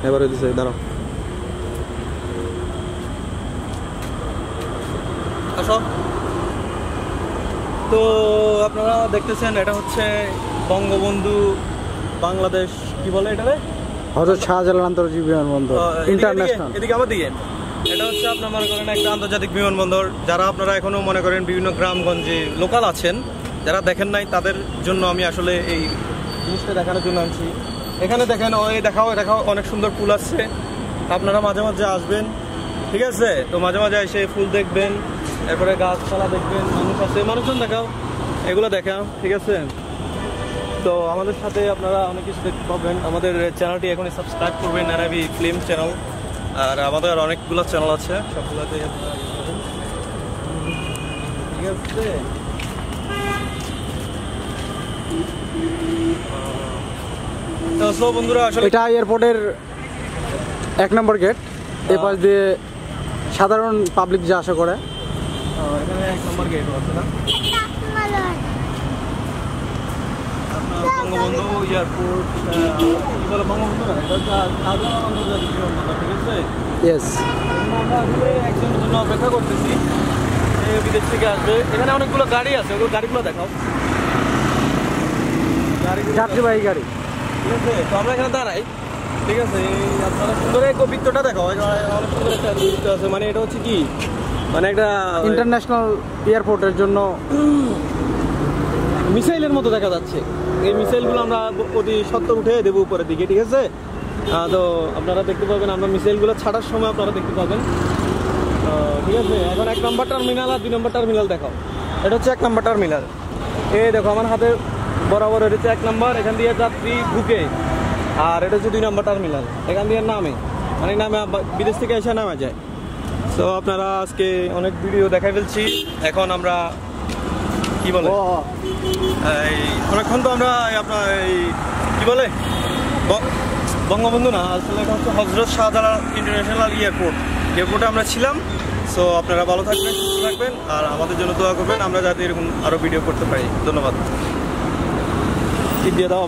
এবারে দিছে, দাঁড়াও আসো। তো আপনারা দেখতেছেন এটা হচ্ছে বঙ্গবন্ধু বাংলাদেশ কি বলে এটারে, হযরত শাহজালাল আন্তর্জাতিক বিমানবন্দর ইন্টারন্যাশনাল। এদিকে আমার দিকে এটা হচ্ছে আপনার মনে করেন একটা আন্তর্জাতিক বিমানবন্দর। যারা আপনারা এখনো মনে করেন বিভিন্ন গ্রামগঞ্জে লোকাল আছেন, যারা দেখেন নাই তাদের জন্য আমি আসলে এই জিনিসটা দেখানোর জন্য আনছি। এখানে দেখেন ওই দেখাও অনেক সুন্দর ফুল আছে, আপনারা মাঝে মাঝে আসবেন, ঠিক আছে? তো মাঝে মাঝে এসে ফুল দেখবেন, এরপরে গাছপালা দেখবেন, মানুষ আছে, মানুষজন দেখাও, এগুলো দেখাও, ঠিক আছে? তো আমাদের সাথে আপনারা অনেক কিছু দেখতে পাবেন। আমাদের চ্যানেলটি এখনই সাবস্ক্রাইব করবেন, আরবি ফিল্ম চ্যানেল। আর আমাদের অনেকগুলো চ্যানেল আছে, সবগুলোতে আপনারা ঠিক আছে? তো বন্ধুরা আসলে এটা এয়ারপোর্টের 1 নম্বর গেট। এই পাশ দিয়ে সাধারণ পাবলিক যা আসা করে। এখানে 1 নম্বর গেট আছে না? বঙ্গবন্ধু এয়ারপোর্ট কি বলে, বঙ্গবন্ধু না, এটা সাধারণ আন্তর্জাতিক বিমানবন্দর, ঠিক আছে? ইয়েস। আমরা আসলে একজনের জন্য অপেক্ষা করতেছি, বিদেশ থেকে আসবে। এখানে অনেকগুলো গাড়ি আছে, ওগুলো গাড়িগুলো দেখাও, যাত্রীবাহী গাড়ি, ঠিক আছে? তো আমরা এখানে দাঁড়াই, ঠিক আছে? আপনারা সুন্দর এই বৃত্তটা দেখাও, অনেক সুন্দর একটা বৃত্ত আছে। মানে এটা হচ্ছে কি, মানে একটা ইন্টারন্যাশনাল এয়ারপোর্টের জন্য মিসাইলের মতো দেখা যাচ্ছে। এই মিসাইলগুলো আমরা অতি সত্ত্বর উঠে দেবো উপরের দিকে, ঠিক আছে? তো আপনারা দেখতে পাবেন, আমরা মিসাইলগুলো ছাড়ার সময় আপনারা দেখতে পাবেন, ঠিক আছে? এখন 1 নম্বর টার্মিনাল আর 2 নম্বর টার্মিনাল দেখাও। এটা হচ্ছে 1 নম্বর টার্মিনাল। এই দেখো আমার হাতে বরাবর, এটা হচ্ছে 1 নম্বর, এখান দিয়ে যাত্রী ঢুকে। আর এটা হচ্ছে 2 নম্বর টার্মিনাল, এখান দিয়ে নামে, মানে নামে বিদেশ থেকে এসে নামা যায়। তো আপনারা আজকে অনেক ভিডিও দেখাই ফেলছি। এখন আমরা কি বলে এই অনেকক্ষণ তো আমরা আপনার এই কি বলে বঙ্গবন্ধু না, আসলে এটা হচ্ছে হযরত শাহজালাল ইন্টারন্যাশনাল এয়ারপোর্টে আমরা ছিলাম। সো আপনারা ভালো থাকবেন, সুস্থ থাকবেন, আর আমাদের জন্য দোয়া করবেন, আমরা যাতে এরকম আরও ভিডিও করতে পারি। ধন্যবাদ। ঠিক দিয়ে দাও।